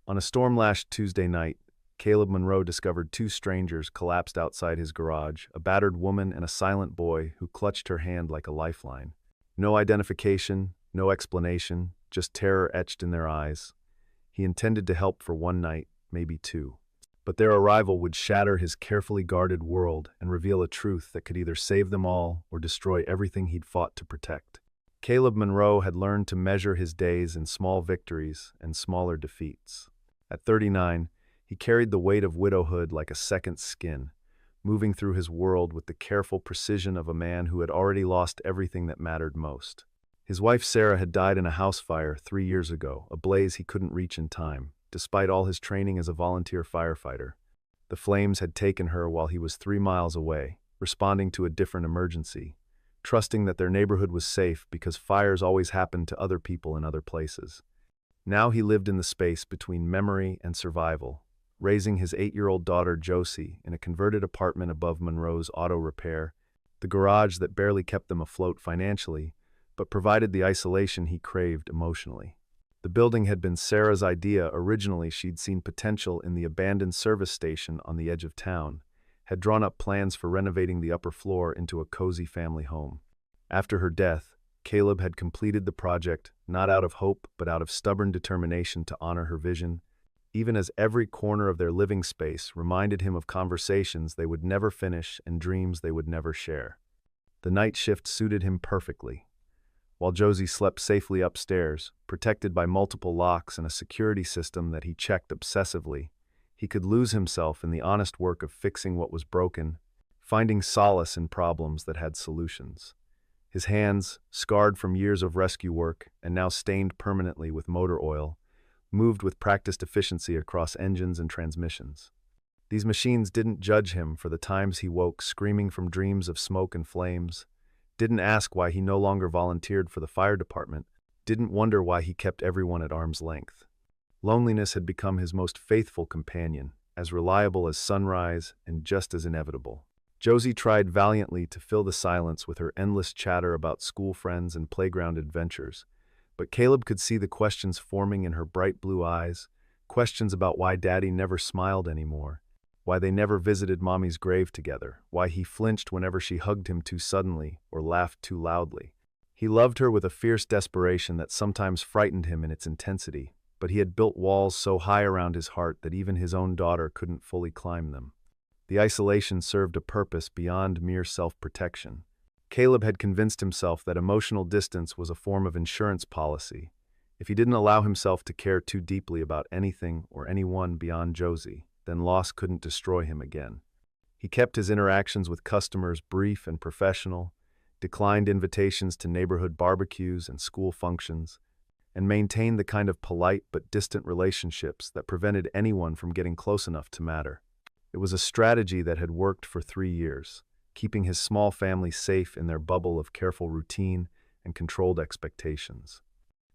On a storm-lashed Tuesday night, Caleb Monroe discovered two strangers collapsed outside his garage, a battered woman and a silent boy who clutched her hand like a lifeline. No identification, no explanation, just terror etched in their eyes. He intended to help for one night, maybe two. But their arrival would shatter his carefully guarded world and reveal a truth that could either save them all or destroy everything he'd fought to protect. Caleb Monroe had learned to measure his days in small victories and smaller defeats. At 39, he carried the weight of widowhood like a second skin, moving through his world with the careful precision of a man who had already lost everything that mattered most. His wife Sarah had died in a house fire 3 years ago, a blaze he couldn't reach in time, despite all his training as a volunteer firefighter. The flames had taken her while he was 3 miles away, responding to a different emergency, trusting that their neighborhood was safe because fires always happened to other people in other places. Now he lived in the space between memory and survival, raising his 8-year-old daughter Josie in a converted apartment above Monroe's auto repair, the garage that barely kept them afloat financially, but provided the isolation he craved emotionally. The building had been Sarah's idea. Originally, she'd seen potential in the abandoned service station on the edge of town, had drawn up plans for renovating the upper floor into a cozy family home. After her death, Caleb had completed the project, not out of hope, but out of stubborn determination to honor her vision, even as every corner of their living space reminded him of conversations they would never finish and dreams they would never share. The night shift suited him perfectly. While Josie slept safely upstairs, protected by multiple locks and a security system that he checked obsessively, he could lose himself in the honest work of fixing what was broken, finding solace in problems that had solutions. His hands, scarred from years of rescue work and now stained permanently with motor oil, moved with practiced efficiency across engines and transmissions. These machines didn't judge him for the times he woke screaming from dreams of smoke and flames, didn't ask why he no longer volunteered for the fire department, didn't wonder why he kept everyone at arm's length. Loneliness had become his most faithful companion, as reliable as sunrise and just as inevitable. Josie tried valiantly to fill the silence with her endless chatter about school friends and playground adventures, but Caleb could see the questions forming in her bright blue eyes, questions about why Daddy never smiled anymore, why they never visited Mommy's grave together, why he flinched whenever she hugged him too suddenly or laughed too loudly. He loved her with a fierce desperation that sometimes frightened him in its intensity, but he had built walls so high around his heart that even his own daughter couldn't fully climb them. The isolation served a purpose beyond mere self-protection. Caleb had convinced himself that emotional distance was a form of insurance policy. If he didn't allow himself to care too deeply about anything or anyone beyond Josie, then loss couldn't destroy him again. He kept his interactions with customers brief and professional, declined invitations to neighborhood barbecues and school functions, and maintained the kind of polite but distant relationships that prevented anyone from getting close enough to matter. It was a strategy that had worked for 3 years, keeping his small family safe in their bubble of careful routine and controlled expectations.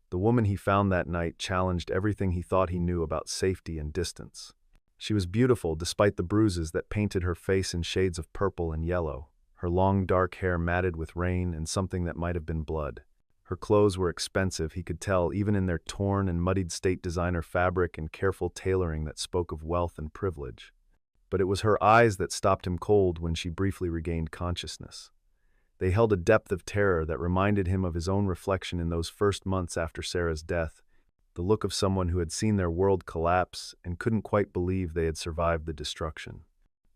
The woman he found that night challenged everything he thought he knew about safety and distance. She was beautiful despite the bruises that painted her face in shades of purple and yellow, her long dark hair matted with rain and something that might have been blood. Her clothes were expensive, he could tell, even in their torn and muddied state designer fabric and careful tailoring that spoke of wealth and privilege. But it was her eyes that stopped him cold when she briefly regained consciousness. They held a depth of terror that reminded him of his own reflection in those first months after Sarah's death, the look of someone who had seen their world collapse and couldn't quite believe they had survived the destruction.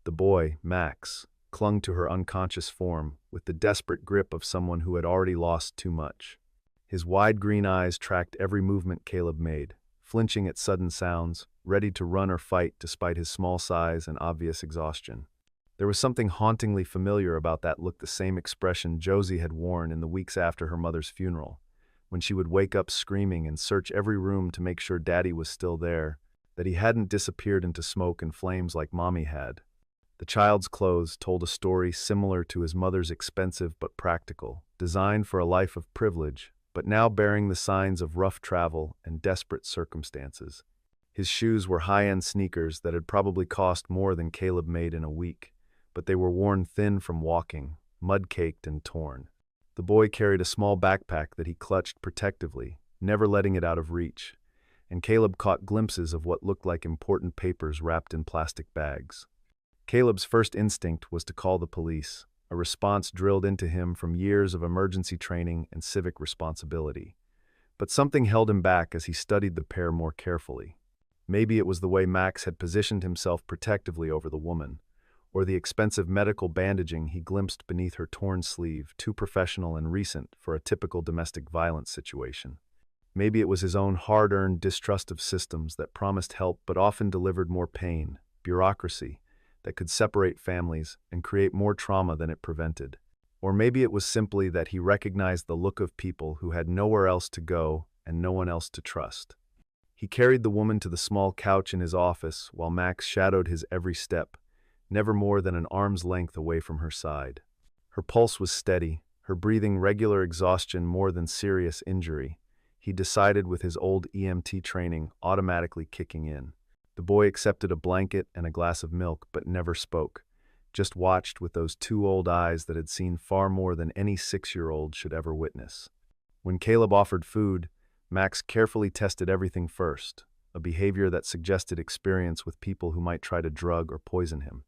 The boy, Max, clung to her unconscious form with the desperate grip of someone who had already lost too much. His wide green eyes tracked every movement Caleb made, flinching at sudden sounds, ready to run or fight despite his small size and obvious exhaustion. There was something hauntingly familiar about that look, the same expression Josie had worn in the weeks after her mother's funeral, when she would wake up screaming and search every room to make sure Daddy was still there, that he hadn't disappeared into smoke and flames like Mommy had. The child's clothes told a story similar to his mother's, expensive but practical, designed for a life of privilege, but now bearing the signs of rough travel and desperate circumstances. His shoes were high-end sneakers that had probably cost more than Caleb made in a week, but they were worn thin from walking, mud-caked and torn. The boy carried a small backpack that he clutched protectively, never letting it out of reach, and Caleb caught glimpses of what looked like important papers wrapped in plastic bags. Caleb's first instinct was to call the police, a response drilled into him from years of emergency training and civic responsibility. But something held him back as he studied the pair more carefully. Maybe it was the way Max had positioned himself protectively over the woman, or the expensive medical bandaging he glimpsed beneath her torn sleeve, too professional and recent for a typical domestic violence situation. Maybe it was his own hard-earned distrust of systems that promised help but often delivered more pain, bureaucracy, that could separate families and create more trauma than it prevented. Or maybe it was simply that he recognized the look of people who had nowhere else to go and no one else to trust. He carried the woman to the small couch in his office while Max shadowed his every step, never more than an arm's length away from her side. Her pulse was steady, her breathing regular exhaustion more than serious injury. He decided with his old EMT training automatically kicking in. The boy accepted a blanket and a glass of milk but never spoke, just watched with those two old eyes that had seen far more than any 6-year-old should ever witness. When Caleb offered food, Max carefully tested everything first, a behavior that suggested experience with people who might try to drug or poison him.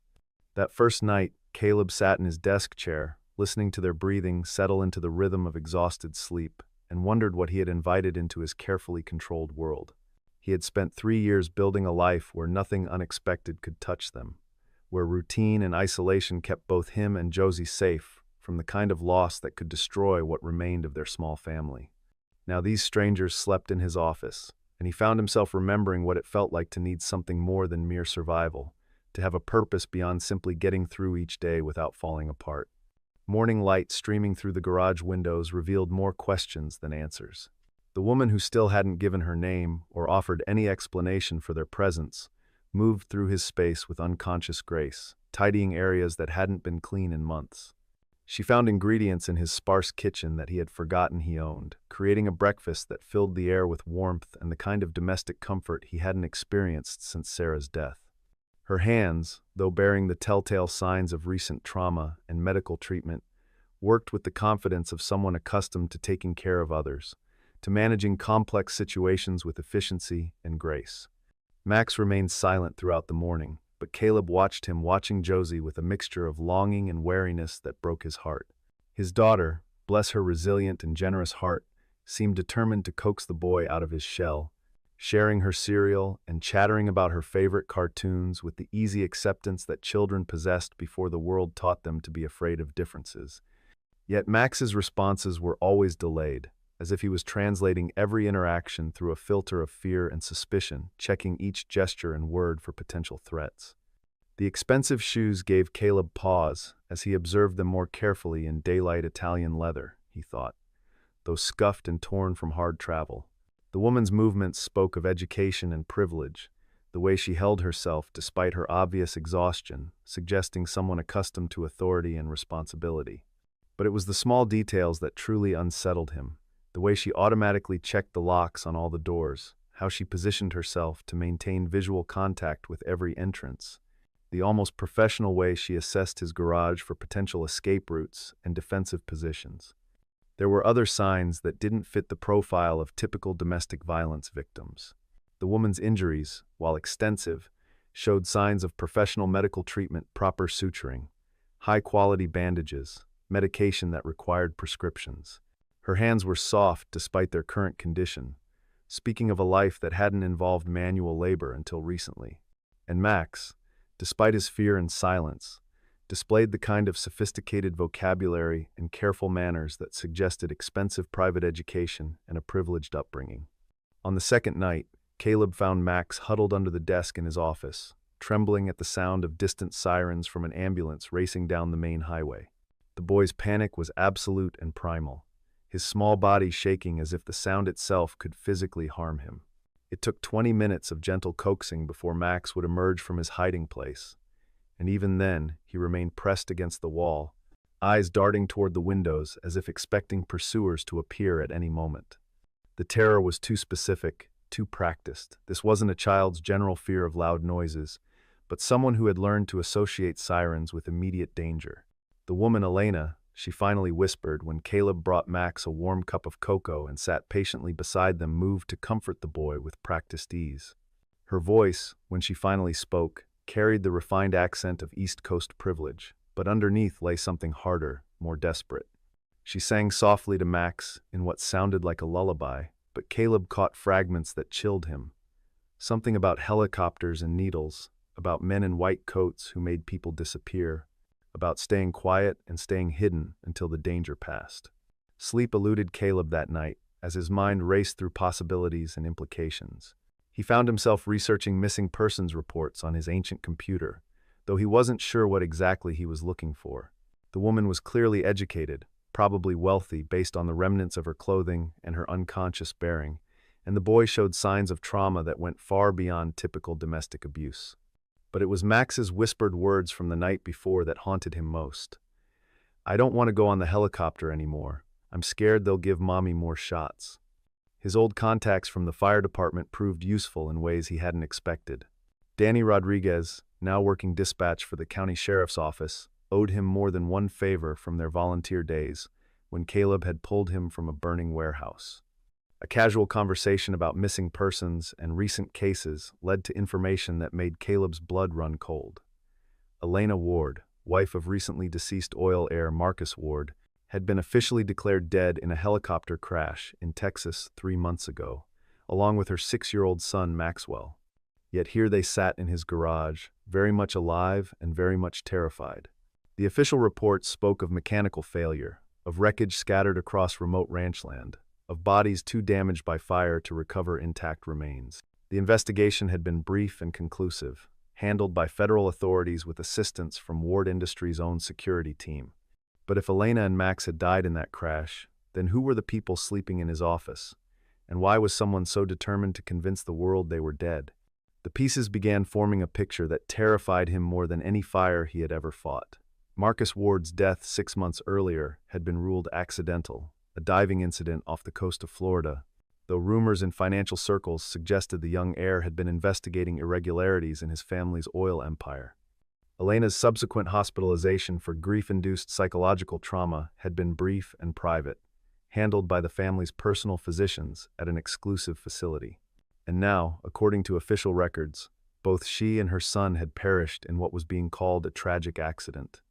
That first night, Caleb sat in his desk chair, listening to their breathing settle into the rhythm of exhausted sleep, and wondered what he had invited into his carefully controlled world. He had spent 3 years building a life where nothing unexpected could touch them, where routine and isolation kept both him and Josie safe from the kind of loss that could destroy what remained of their small family. Now these strangers slept in his office, and he found himself remembering what it felt like to need something more than mere survival, to have a purpose beyond simply getting through each day without falling apart. Morning light streaming through the garage windows revealed more questions than answers. The woman, who still hadn't given her name or offered any explanation for their presence, moved through his space with unconscious grace, tidying areas that hadn't been clean in months. She found ingredients in his sparse kitchen that he had forgotten he owned, creating a breakfast that filled the air with warmth and the kind of domestic comfort he hadn't experienced since Sarah's death. Her hands, though bearing the telltale signs of recent trauma and medical treatment, worked with the confidence of someone accustomed to taking care of others, to managing complex situations with efficiency and grace. Max remained silent throughout the morning, but Caleb watched him watching Josie with a mixture of longing and wariness that broke his heart. His daughter, bless her resilient and generous heart, seemed determined to coax the boy out of his shell, sharing her cereal and chattering about her favorite cartoons with the easy acceptance that children possessed before the world taught them to be afraid of differences. Yet Max's responses were always delayed, as if he was translating every interaction through a filter of fear and suspicion, checking each gesture and word for potential threats. The expensive shoes gave Caleb pause as he observed them more carefully in daylight Italian leather, he thought, though scuffed and torn from hard travel. The woman's movements spoke of education and privilege, the way she held herself despite her obvious exhaustion, suggesting someone accustomed to authority and responsibility. But it was the small details that truly unsettled him, the way she automatically checked the locks on all the doors, how she positioned herself to maintain visual contact with every entrance, the almost professional way she assessed his garage for potential escape routes and defensive positions. There were other signs that didn't fit the profile of typical domestic violence victims. The woman's injuries, while extensive, showed signs of professional medical treatment, proper suturing, high-quality bandages, medication that required prescriptions. Her hands were soft despite their current condition, speaking of a life that hadn't involved manual labor until recently. And Max, despite his fear and silence, displayed the kind of sophisticated vocabulary and careful manners that suggested expensive private education and a privileged upbringing. On the second night, Caleb found Max huddled under the desk in his office, trembling at the sound of distant sirens from an ambulance racing down the main highway. The boy's panic was absolute and primal, his small body shaking as if the sound itself could physically harm him. It took 20 minutes of gentle coaxing before Max would emerge from his hiding place, and even then he remained pressed against the wall, eyes darting toward the windows as if expecting pursuers to appear at any moment. The terror was too specific, too practiced. This wasn't a child's general fear of loud noises, but someone who had learned to associate sirens with immediate danger. The woman, Elena, she finally whispered when Caleb brought Max a warm cup of cocoa and sat patiently beside them, moved to comfort the boy with practiced ease. Her voice, when she finally spoke, carried the refined accent of East Coast privilege, but underneath lay something harder, more desperate. She sang softly to Max in what sounded like a lullaby, but Caleb caught fragments that chilled him. Something about helicopters and needles, about men in white coats who made people disappear, about staying quiet and staying hidden until the danger passed. Sleep eluded Caleb that night as his mind raced through possibilities and implications. He found himself researching missing persons reports on his ancient computer, though he wasn't sure what exactly he was looking for. The woman was clearly educated, probably wealthy based on the remnants of her clothing and her unconscious bearing, and the boy showed signs of trauma that went far beyond typical domestic abuse. But it was Max's whispered words from the night before that haunted him most. "I don't want to go on the helicopter anymore. I'm scared they'll give Mommy more shots." His old contacts from the fire department proved useful in ways he hadn't expected. Danny Rodriguez, now working dispatch for the county sheriff's office, owed him more than one favor from their volunteer days when Caleb had pulled him from a burning warehouse. A casual conversation about missing persons and recent cases led to information that made Caleb's blood run cold. Elena Ward, wife of recently deceased oil heir Marcus Ward, had been officially declared dead in a helicopter crash in Texas 3 months ago, along with her 6-year-old son Maxwell. Yet here they sat in his garage, very much alive and very much terrified. The official reports spoke of mechanical failure, of wreckage scattered across remote ranchland, of bodies too damaged by fire to recover intact remains. The investigation had been brief and conclusive, handled by federal authorities with assistance from Ward Industries' own security team. But if Elena and Max had died in that crash, then who were the people sleeping in his office? And why was someone so determined to convince the world they were dead? The pieces began forming a picture that terrified him more than any fire he had ever fought. Marcus Ward's death 6 months earlier had been ruled accidental, a diving incident off the coast of Florida, though rumors in financial circles suggested the young heir had been investigating irregularities in his family's oil empire. Elena's subsequent hospitalization for grief-induced psychological trauma had been brief and private, handled by the family's personal physicians at an exclusive facility. And now, according to official records, both she and her son had perished in what was being called a tragic accident.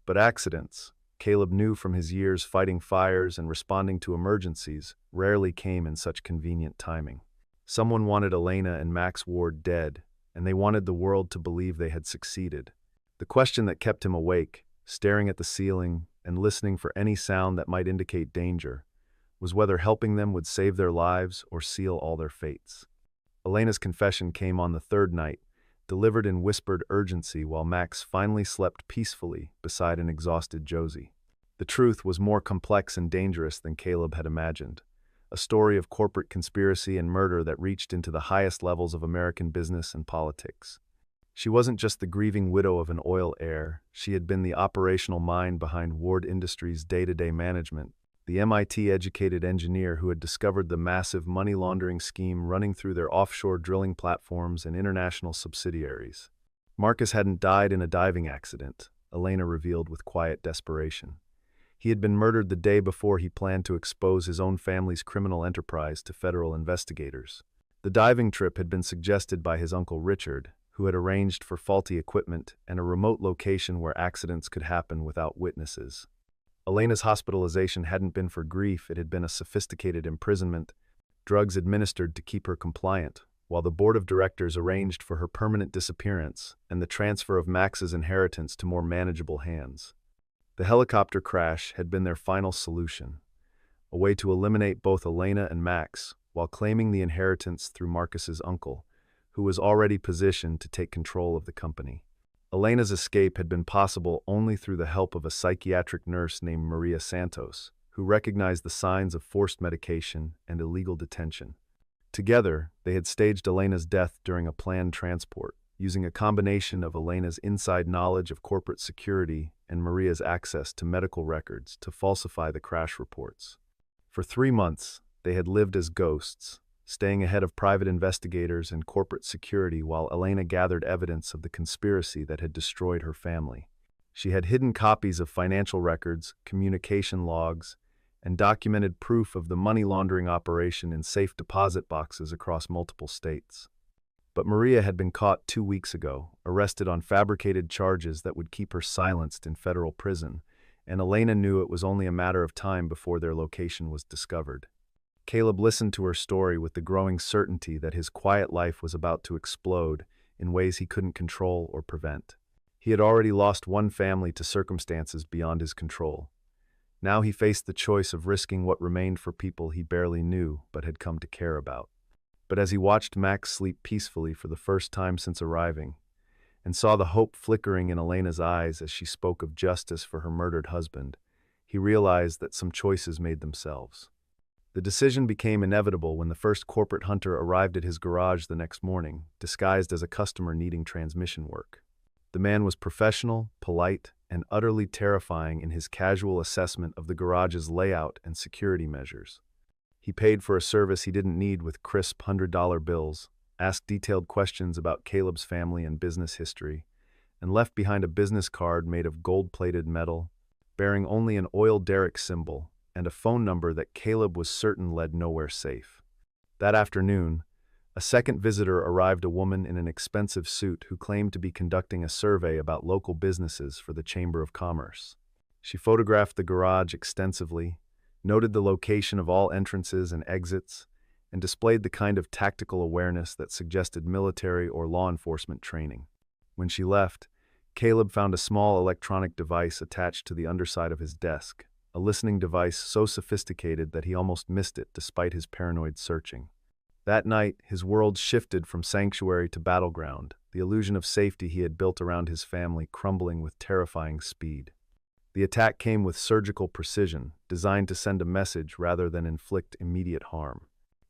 But accidents, Caleb knew from his years fighting fires and responding to emergencies, rarely came in such convenient timing. Someone wanted Elena and Max Ward dead, and they wanted the world to believe they had succeeded. The question that kept him awake, staring at the ceiling and listening for any sound that might indicate danger, was whether helping them would save their lives or seal all their fates. Elena's confession came on the third night, delivered in whispered urgency while Max finally slept peacefully beside an exhausted Josie. The truth was more complex and dangerous than Caleb had imagined, a story of corporate conspiracy and murder that reached into the highest levels of American business and politics. She wasn't just the grieving widow of an oil heir, she had been the operational mind behind Ward Industries' day-to-day management, the MIT-educated engineer who had discovered the massive money laundering scheme running through their offshore drilling platforms and international subsidiaries. Marcus hadn't died in a diving accident, Elena revealed with quiet desperation. He had been murdered the day before he planned to expose his own family's criminal enterprise to federal investigators. The diving trip had been suggested by his uncle Richard, who had arranged for faulty equipment and a remote location where accidents could happen without witnesses. Elena's hospitalization hadn't been for grief, it had been a sophisticated imprisonment, drugs administered to keep her compliant, while the board of directors arranged for her permanent disappearance and the transfer of Max's inheritance to more manageable hands. The helicopter crash had been their final solution, a way to eliminate both Elena and Max while claiming the inheritance through Marcus's uncle, who was already positioned to take control of the company. Elena's escape had been possible only through the help of a psychiatric nurse named Maria Santos, who recognized the signs of forced medication and illegal detention. Together, they had staged Elena's death during a planned transport, using a combination of Elena's inside knowledge of corporate security and Maria's access to medical records to falsify the crash reports. For 3 months, they had lived as ghosts, staying ahead of private investigators and corporate security while Elena gathered evidence of the conspiracy that had destroyed her family. She had hidden copies of financial records, communication logs, and documented proof of the money laundering operation in safe deposit boxes across multiple states. But Maria had been caught 2 weeks ago, arrested on fabricated charges that would keep her silenced in federal prison, and Elena knew it was only a matter of time before their location was discovered. Caleb listened to her story with the growing certainty that his quiet life was about to explode in ways he couldn't control or prevent. He had already lost one family to circumstances beyond his control. Now he faced the choice of risking what remained for people he barely knew but had come to care about. But as he watched Max sleep peacefully for the first time since arriving, and saw the hope flickering in Elena's eyes as she spoke of justice for her murdered husband, he realized that some choices made themselves. The decision became inevitable when the first corporate hunter arrived at his garage the next morning, disguised as a customer needing transmission work. The man was professional, polite, and utterly terrifying in his casual assessment of the garage's layout and security measures. He paid for a service he didn't need with crisp $100 bills, asked detailed questions about Caleb's family and business history, and left behind a business card made of gold-plated metal, bearing only an oil derrick symbol and a phone number that Caleb was certain led nowhere safe. That afternoon, a second visitor arrived, a woman in an expensive suit who claimed to be conducting a survey about local businesses for the Chamber of Commerce. She photographed the garage extensively, noted the location of all entrances and exits, and displayed the kind of tactical awareness that suggested military or law enforcement training. When she left, Caleb found a small electronic device attached to the underside of his desk, a listening device so sophisticated that he almost missed it despite his paranoid searching. That night, his world shifted from sanctuary to battleground, the illusion of safety he had built around his family crumbling with terrifying speed. The attack came with surgical precision, designed to send a message rather than inflict immediate harm.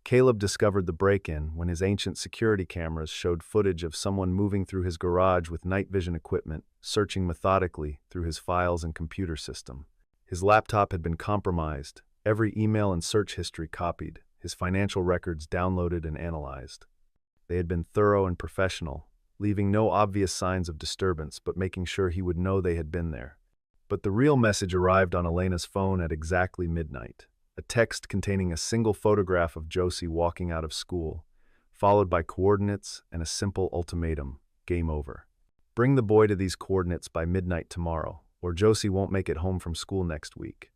Caleb discovered the break-in when his ancient security cameras showed footage of someone moving through his garage with night vision equipment, searching methodically through his files and computer system. His laptop had been compromised, every email and search history copied, his financial records downloaded and analyzed. They had been thorough and professional, leaving no obvious signs of disturbance but making sure he would know they had been there. But the real message arrived on Elena's phone at exactly midnight, a text containing a single photograph of Josie walking out of school, followed by coordinates and a simple ultimatum: game over. Bring the boy to these coordinates by midnight tomorrow, or Josie won't make it home from school next week.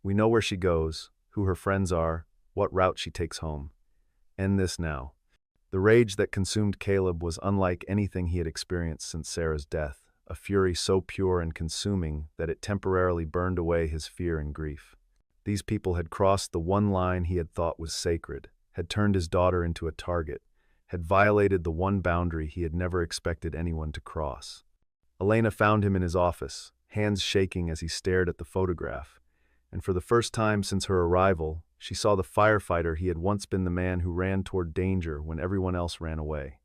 We know where she goes, who her friends are, what route she takes home. End this now. The rage that consumed Caleb was unlike anything he had experienced since Sarah's death, a fury so pure and consuming that it temporarily burned away his fear and grief. These people had crossed the one line he had thought was sacred, had turned his daughter into a target, had violated the one boundary he had never expected anyone to cross. Elena found him in his office, hands shaking as he stared at the photograph, and for the first time since her arrival, she saw the firefighter he had once been, the man who ran toward danger when everyone else ran away.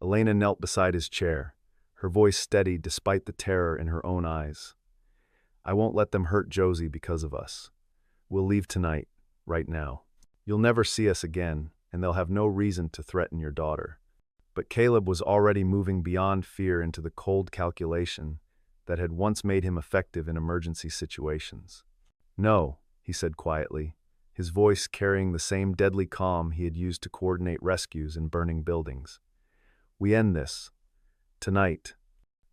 Elena knelt beside his chair, her voice steady despite the terror in her own eyes. I won't let them hurt Josie because of us. We'll leave tonight, right now. You'll never see us again, and they'll have no reason to threaten your daughter. But Caleb was already moving beyond fear into the cold calculation that had once made him effective in emergency situations. No, he said quietly, his voice carrying the same deadly calm he had used to coordinate rescues in burning buildings. We end this. Tonight.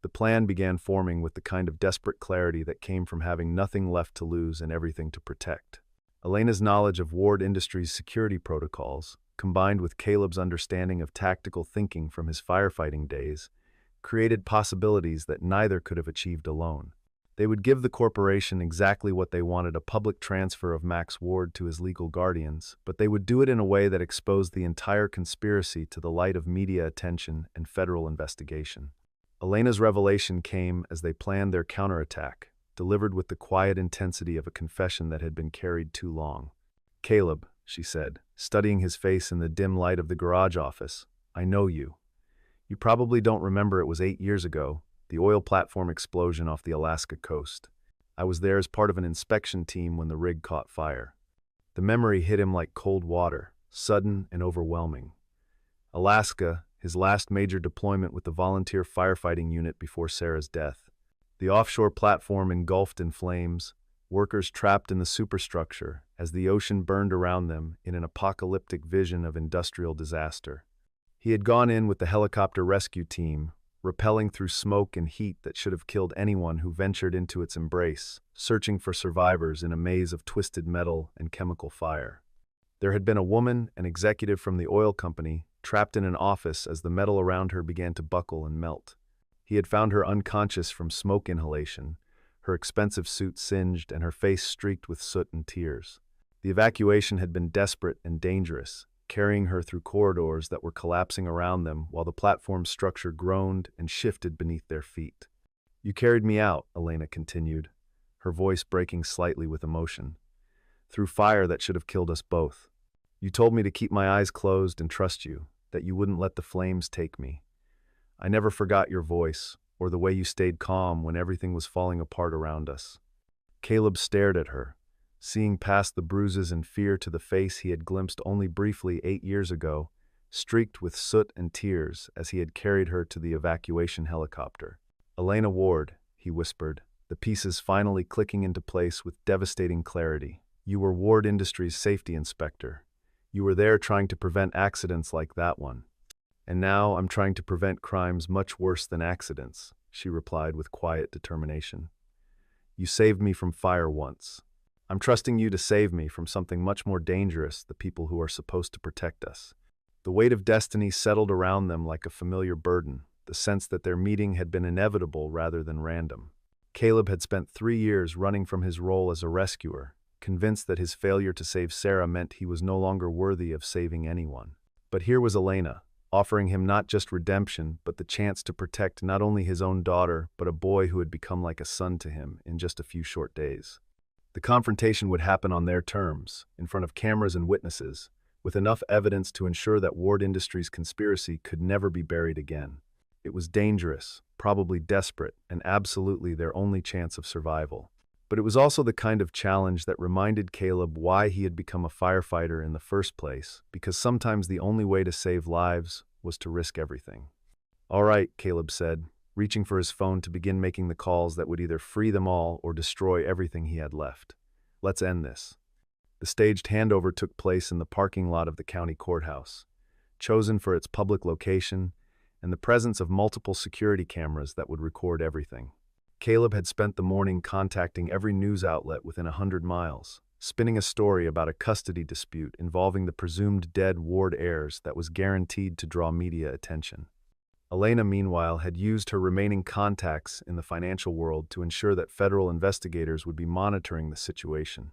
The plan began forming with the kind of desperate clarity that came from having nothing left to lose and everything to protect. Elena's knowledge of Ward Industries' security protocols, combined with Caleb's understanding of tactical thinking from his firefighting days, created possibilities that neither could have achieved alone. They would give the corporation exactly what they wanted: a public transfer of Max Ward to his legal guardians, but they would do it in a way that exposed the entire conspiracy to the light of media attention and federal investigation. Elena's revelation came as they planned their counterattack, delivered with the quiet intensity of a confession that had been carried too long. Caleb, she said, studying his face in the dim light of the garage office, I know you. You probably don't remember it was 8 years ago, the oil platform explosion off the Alaska coast. I was there as part of an inspection team when the rig caught fire. The memory hit him like cold water, sudden and overwhelming. Alaska, his last major deployment with the volunteer firefighting unit before Sarah's death. The offshore platform engulfed in flames, workers trapped in the superstructure as the ocean burned around them in an apocalyptic vision of industrial disaster. He had gone in with the helicopter rescue team, rappelling through smoke and heat that should have killed anyone who ventured into its embrace, searching for survivors in a maze of twisted metal and chemical fire. There had been a woman, an executive from the oil company, trapped in an office as the metal around her began to buckle and melt. He had found her unconscious from smoke inhalation, her expensive suit singed and her face streaked with soot and tears. The evacuation had been desperate and dangerous, carrying her through corridors that were collapsing around them while the platform's structure groaned and shifted beneath their feet. "You carried me out," Elena continued, her voice breaking slightly with emotion, "through fire that should have killed us both. You told me to keep my eyes closed and trust you, that you wouldn't let the flames take me. I never forgot your voice, or the way you stayed calm when everything was falling apart around us." Caleb stared at her, seeing past the bruises and fear to the face he had glimpsed only briefly 8 years ago, streaked with soot and tears as he had carried her to the evacuation helicopter. "Elena Ward," he whispered, the pieces finally clicking into place with devastating clarity. "You were Ward Industries' safety inspector. You were there trying to prevent accidents like that one. And now I'm trying to prevent crimes much worse than accidents," she replied with quiet determination. "You saved me from fire once. I'm trusting you to save me from something much more dangerous, the people who are supposed to protect us." The weight of destiny settled around them like a familiar burden, the sense that their meeting had been inevitable rather than random. Caleb had spent 3 years running from his role as a rescuer, convinced that his failure to save Sarah meant he was no longer worthy of saving anyone. But here was Elena, offering him not just redemption, but the chance to protect not only his own daughter, but a boy who had become like a son to him in just a few short days. The confrontation would happen on their terms, in front of cameras and witnesses, with enough evidence to ensure that Ward Industries' conspiracy could never be buried again. It was dangerous, probably desperate, and absolutely their only chance of survival. But it was also the kind of challenge that reminded Caleb why he had become a firefighter in the first place, because sometimes the only way to save lives was to risk everything. "All right," Caleb said, reaching for his phone to begin making the calls that would either free them all or destroy everything he had left. "Let's end this." The staged handover took place in the parking lot of the county courthouse, chosen for its public location and the presence of multiple security cameras that would record everything. Caleb had spent the morning contacting every news outlet within 100 miles, spinning a story about a custody dispute involving the presumed dead Ward heirs that was guaranteed to draw media attention. Elena, meanwhile, had used her remaining contacts in the financial world to ensure that federal investigators would be monitoring the situation.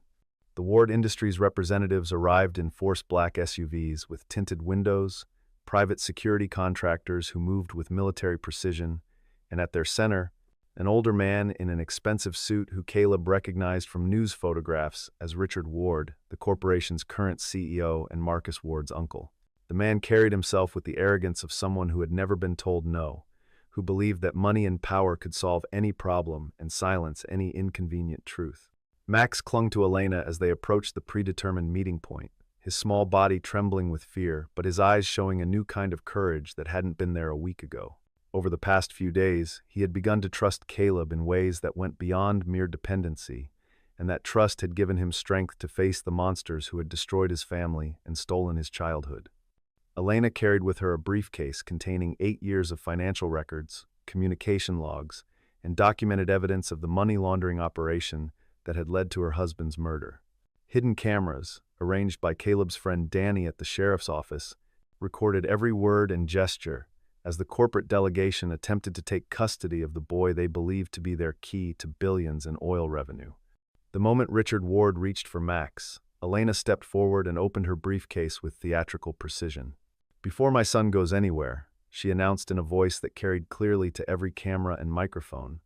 The Ward Industries representatives arrived in forced black SUVs with tinted windows, private security contractors who moved with military precision, and at their center, an older man in an expensive suit who Caleb recognized from news photographs as Richard Ward, the corporation's current CEO and Marcus Ward's uncle. The man carried himself with the arrogance of someone who had never been told no, who believed that money and power could solve any problem and silence any inconvenient truth. Max clung to Elena as they approached the predetermined meeting point, his small body trembling with fear, but his eyes showing a new kind of courage that hadn't been there a week ago. Over the past few days, he had begun to trust Caleb in ways that went beyond mere dependency, and that trust had given him strength to face the monsters who had destroyed his family and stolen his childhood. Elena carried with her a briefcase containing 8 years of financial records, communication logs, and documented evidence of the money laundering operation that had led to her husband's murder. Hidden cameras, arranged by Caleb's friend Danny at the sheriff's office, recorded every word and gesture as the corporate delegation attempted to take custody of the boy they believed to be their key to billions in oil revenue. The moment Richard Ward reached for Max, Elena stepped forward and opened her briefcase with theatrical precision. "Before my son goes anywhere," she announced in a voice that carried clearly to every camera and microphone,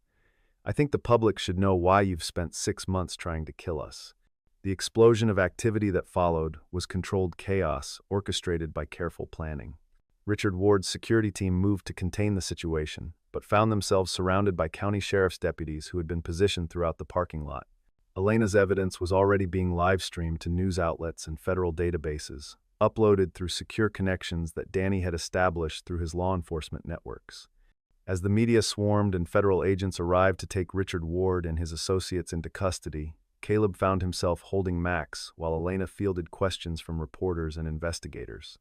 "I think the public should know why you've spent 6 months trying to kill us." The explosion of activity that followed was controlled chaos orchestrated by careful planning. Richard Ward's security team moved to contain the situation, but found themselves surrounded by county sheriff's deputies who had been positioned throughout the parking lot. Elena's evidence was already being live-streamed to news outlets and federal databases, uploaded through secure connections that Danny had established through his law enforcement networks. As the media swarmed and federal agents arrived to take Richard Ward and his associates into custody, Caleb found himself holding Max while Elena fielded questions from reporters and investigators.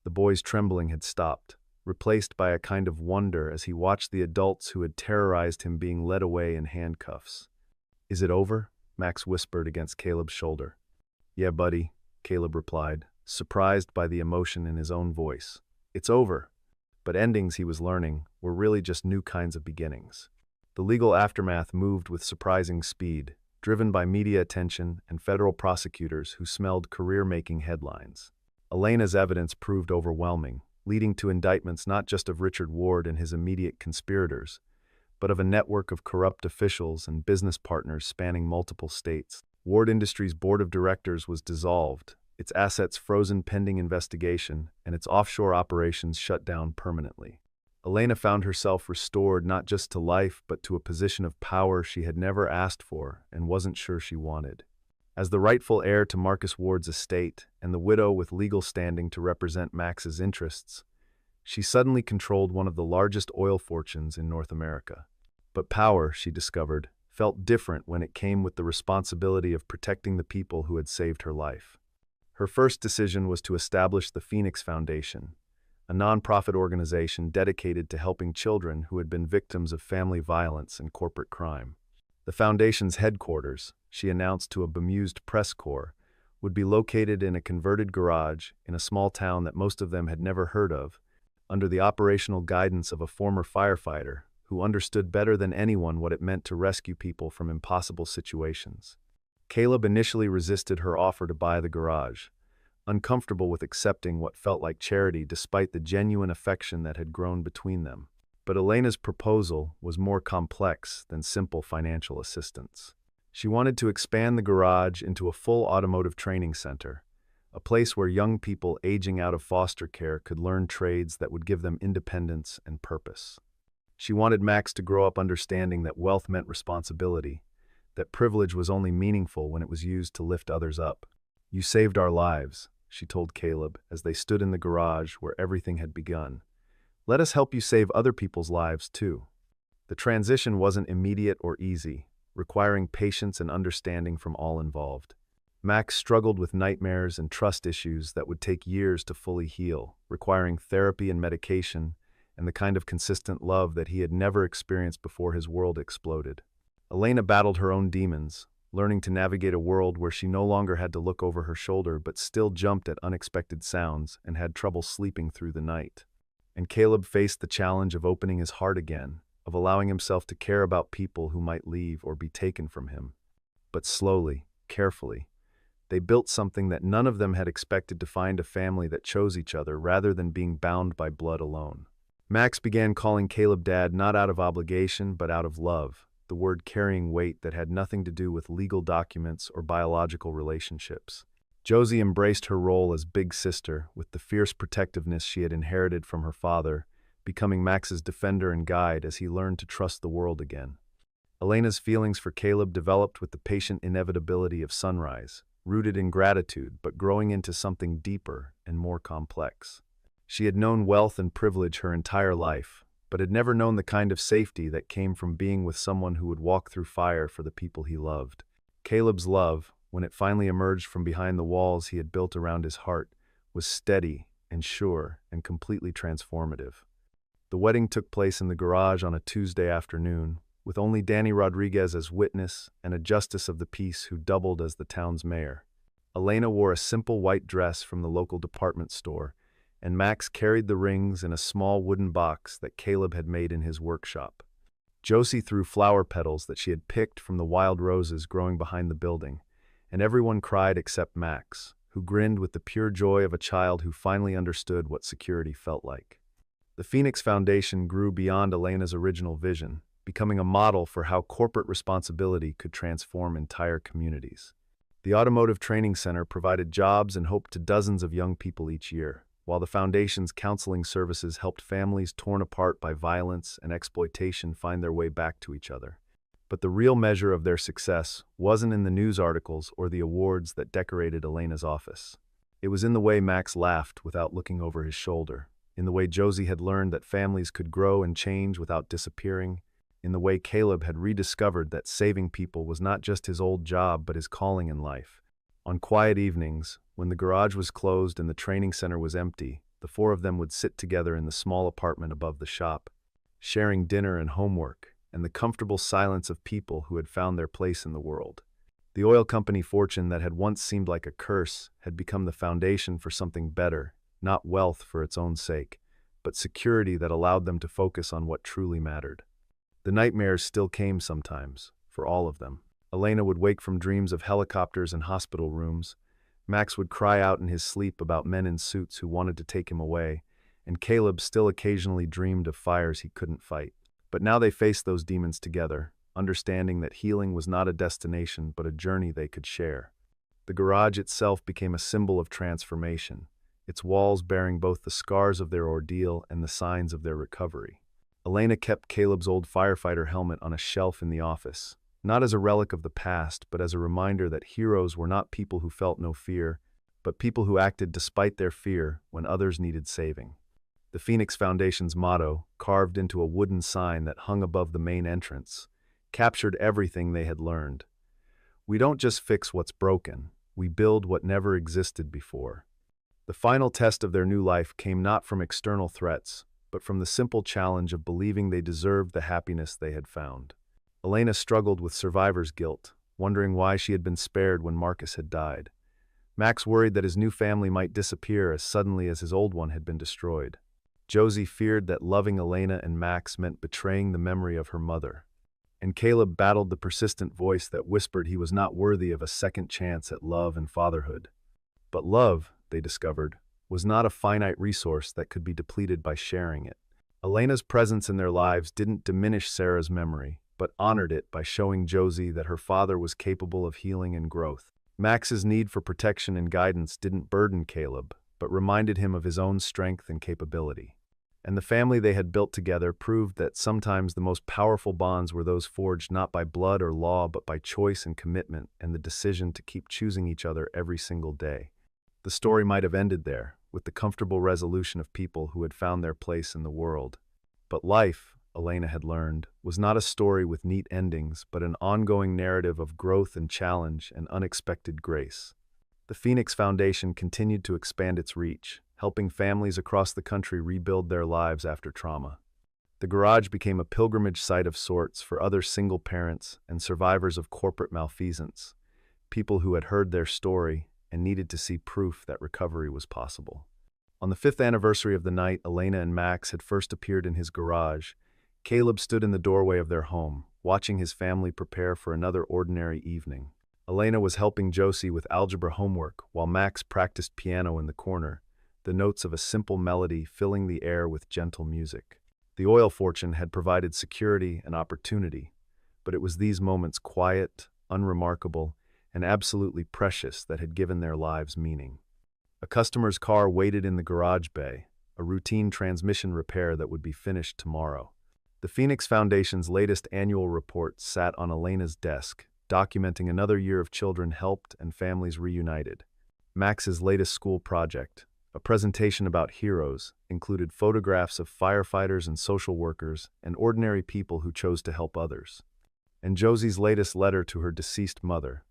The boy's trembling had stopped, replaced by a kind of wonder as he watched the adults who had terrorized him being led away in handcuffs. "Is it over?" Max whispered against Caleb's shoulder. "Yeah, buddy," Caleb replied, surprised by the emotion in his own voice. "It's over." But endings, he was learning, were really just new kinds of beginnings. The legal aftermath moved with surprising speed, driven by media attention and federal prosecutors who smelled career-making headlines. Elena's evidence proved overwhelming, leading to indictments not just of Richard Ward and his immediate conspirators, but of a network of corrupt officials and business partners spanning multiple states. Ward Industries' board of directors was dissolved, its assets frozen pending investigation, and its offshore operations shut down permanently. Elena found herself restored not just to life but to a position of power she had never asked for and wasn't sure she wanted. As the rightful heir to Marcus Ward's estate and the widow with legal standing to represent Max's interests, she suddenly controlled one of the largest oil fortunes in North America. But power, she discovered, felt different when it came with the responsibility of protecting the people who had saved her life. Her first decision was to establish the Phoenix Foundation, a nonprofit organization dedicated to helping children who had been victims of family violence and corporate crime. The foundation's headquarters, she announced to a bemused press corps, would be located in a converted garage in a small town that most of them had never heard of, under the operational guidance of a former firefighter who understood better than anyone what it meant to rescue people from impossible situations. Caleb initially resisted her offer to buy the garage, uncomfortable with accepting what felt like charity despite the genuine affection that had grown between them. But Elena's proposal was more complex than simple financial assistance. She wanted to expand the garage into a full automotive training center, a place where young people aging out of foster care could learn trades that would give them independence and purpose. She wanted Max to grow up understanding that wealth meant responsibility, that privilege was only meaningful when it was used to lift others up. "You saved our lives," she told Caleb as they stood in the garage where everything had begun. "Let us help you save other people's lives, too." The transition wasn't immediate or easy, requiring patience and understanding from all involved. Max struggled with nightmares and trust issues that would take years to fully heal, requiring therapy and medication, and the kind of consistent love that he had never experienced before his world exploded. Elena battled her own demons, learning to navigate a world where she no longer had to look over her shoulder but still jumped at unexpected sounds and had trouble sleeping through the night. And Caleb faced the challenge of opening his heart again, of allowing himself to care about people who might leave or be taken from him. But slowly, carefully, they built something that none of them had expected: to find a family that chose each other rather than being bound by blood alone. Max began calling Caleb Dad not out of obligation but out of love, the word carrying weight that had nothing to do with legal documents or biological relationships. Josie embraced her role as big sister with the fierce protectiveness she had inherited from her father, becoming Max's defender and guide as he learned to trust the world again. Elena's feelings for Caleb developed with the patient inevitability of sunrise, rooted in gratitude but growing into something deeper and more complex. She had known wealth and privilege her entire life, but had never known the kind of safety that came from being with someone who would walk through fire for the people he loved. Caleb's love, when it finally emerged from behind the walls he had built around his heart, was steady and sure and completely transformative. The wedding took place in the garage on a Tuesday afternoon, with only Danny Rodriguez as witness and a justice of the peace who doubled as the town's mayor. Elena wore a simple white dress from the local department store, and Max carried the rings in a small wooden box that Caleb had made in his workshop. Josie threw flower petals that she had picked from the wild roses growing behind the building, and everyone cried except Max, who grinned with the pure joy of a child who finally understood what security felt like. The Phoenix Foundation grew beyond Elena's original vision, becoming a model for how corporate responsibility could transform entire communities. The Automotive Training Center provided jobs and hope to dozens of young people each year, while the Foundation's counseling services helped families torn apart by violence and exploitation find their way back to each other. But the real measure of their success wasn't in the news articles or the awards that decorated Elena's office. It was in the way Max laughed without looking over his shoulder, in the way Josie had learned that families could grow and change without disappearing, in the way Caleb had rediscovered that saving people was not just his old job but his calling in life. On quiet evenings, when the garage was closed and the training center was empty, the four of them would sit together in the small apartment above the shop, sharing dinner and homework, and the comfortable silence of people who had found their place in the world. The oil company fortune that had once seemed like a curse had become the foundation for something better, not wealth for its own sake, but security that allowed them to focus on what truly mattered. The nightmares still came sometimes, for all of them. Elena would wake from dreams of helicopters and hospital rooms. Max would cry out in his sleep about men in suits who wanted to take him away, and Caleb still occasionally dreamed of fires he couldn't fight. But now they faced those demons together, understanding that healing was not a destination but a journey they could share. The garage itself became a symbol of transformation, its walls bearing both the scars of their ordeal and the signs of their recovery. Elena kept Caleb's old firefighter helmet on a shelf in the office, not as a relic of the past, but as a reminder that heroes were not people who felt no fear, but people who acted despite their fear when others needed saving. The Phoenix Foundation's motto, carved into a wooden sign that hung above the main entrance, captured everything they had learned. We don't just fix what's broken, we build what never existed before. The final test of their new life came not from external threats, but from the simple challenge of believing they deserved the happiness they had found. Elena struggled with survivor's guilt, wondering why she had been spared when Marcus had died. Max worried that his new family might disappear as suddenly as his old one had been destroyed. Josie feared that loving Elena and Max meant betraying the memory of her mother. And Caleb battled the persistent voice that whispered he was not worthy of a second chance at love and fatherhood. But love, they discovered, was not a finite resource that could be depleted by sharing it. Elena's presence in their lives didn't diminish Sarah's memory, but honored it by showing Josie that her father was capable of healing and growth. Max's need for protection and guidance didn't burden Caleb, but reminded him of his own strength and capability. And the family they had built together proved that sometimes the most powerful bonds were those forged not by blood or law, but by choice and commitment and the decision to keep choosing each other every single day. The story might have ended there, with the comfortable resolution of people who had found their place in the world. But life, Elena had learned, was not a story with neat endings, but an ongoing narrative of growth and challenge and unexpected grace. The Phoenix Foundation continued to expand its reach, helping families across the country rebuild their lives after trauma. The garage became a pilgrimage site of sorts for other single parents and survivors of corporate malfeasance, people who had heard their story and needed to see proof that recovery was possible. On the 5th anniversary of the night Elena and Max had first appeared in his garage, Caleb stood in the doorway of their home, watching his family prepare for another ordinary evening. Elena was helping Josie with algebra homework while Max practiced piano in the corner, the notes of a simple melody filling the air with gentle music. The oil fortune had provided security and opportunity, but it was these moments, quiet, unremarkable, and absolutely precious, that had given their lives meaning. A customer's car waited in the garage bay, a routine transmission repair that would be finished tomorrow. The Phoenix Foundation's latest annual report sat on Elena's desk, documenting another year of children helped and families reunited. Max's latest school project, a presentation about heroes, included photographs of firefighters and social workers and ordinary people who chose to help others. And Josie's latest letter to her deceased mother,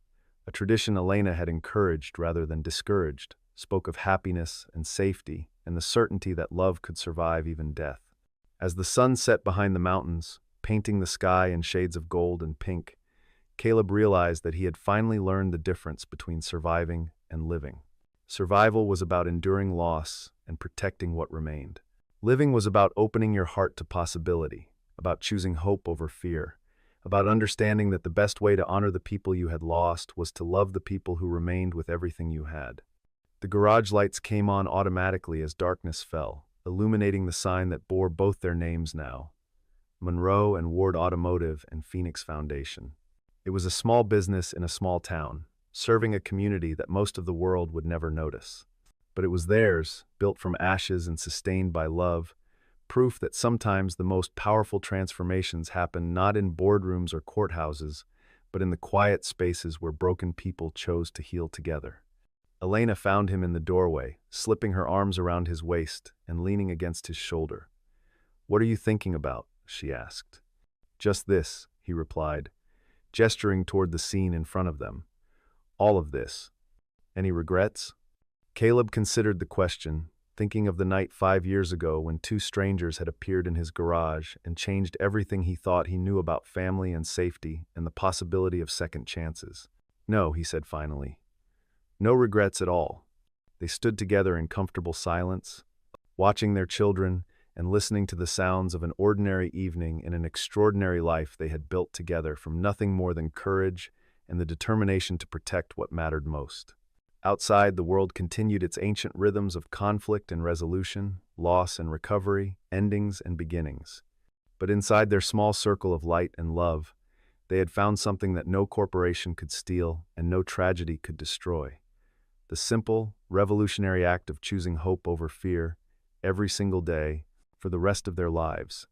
a tradition Elena had encouraged rather than discouraged, spoke of happiness and safety and the certainty that love could survive even death. As the sun set behind the mountains, painting the sky in shades of gold and pink, Caleb realized that he had finally learned the difference between surviving and living. Survival was about enduring loss and protecting what remained. Living was about opening your heart to possibility, about choosing hope over fear, about understanding that the best way to honor the people you had lost was to love the people who remained with everything you had. The garage lights came on automatically as darkness fell, illuminating the sign that bore both their names now, Monroe and Ward Automotive and Phoenix Foundation. It was a small business in a small town, serving a community that most of the world would never notice. But it was theirs, built from ashes and sustained by love, proof that sometimes the most powerful transformations happen not in boardrooms or courthouses, but in the quiet spaces where broken people chose to heal together. Elena found him in the doorway, slipping her arms around his waist and leaning against his shoulder. "What are you thinking about?" she asked. "Just this," he replied, gesturing toward the scene in front of them. "All of this. Any regrets?" Caleb considered the question, thinking of the night 5 years ago when two strangers had appeared in his garage and changed everything he thought he knew about family and safety and the possibility of second chances. "No," he said finally. "No regrets at all." They stood together in comfortable silence, watching their children and listening to the sounds of an ordinary evening in an extraordinary life they had built together from nothing more than courage and the determination to protect what mattered most. Outside, the world continued its ancient rhythms of conflict and resolution, loss and recovery, endings and beginnings. But inside their small circle of light and love, they had found something that no corporation could steal and no tragedy could destroy. The simple, revolutionary act of choosing hope over fear every single day for the rest of their lives.